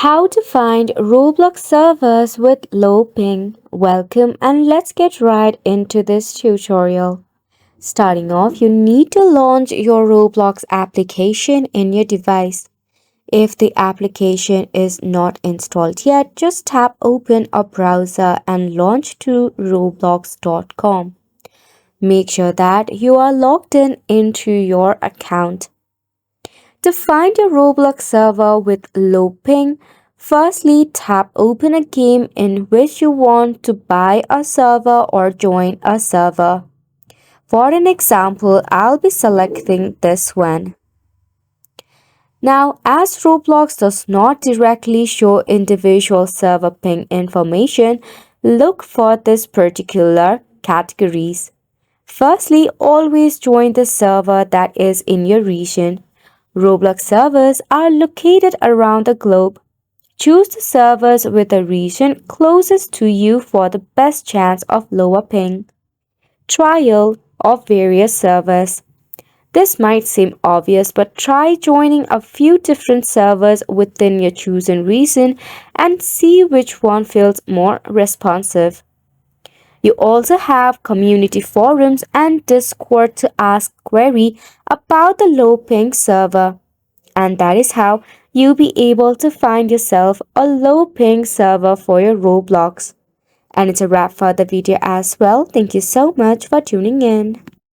How to find Roblox servers with low ping. Welcome and let's get right into this tutorial. Starting off, you need to launch your Roblox application in your device. If the application is not installed yet, just tap open a browser and launch to roblox.com. Make sure that you are logged in into your account. To find a Roblox server with low ping, firstly tap open a game in which you want to buy a server or join a server. For an example, I'll be selecting this one. Now, as Roblox does not directly show individual server ping information, look for this particular categories. Firstly, always join the server that is in your region. Roblox servers are located around the globe. Choose the servers with the region closest to you for the best chance of lower ping. Trial of various servers. This might seem obvious, but try joining a few different servers within your chosen region and see which one feels more responsive. You also have community forums and Discord to ask query about the low ping server. And that is how you'll be able to find yourself a low ping server for your Roblox. And it's a wrap for the video as well. Thank you so much for tuning in.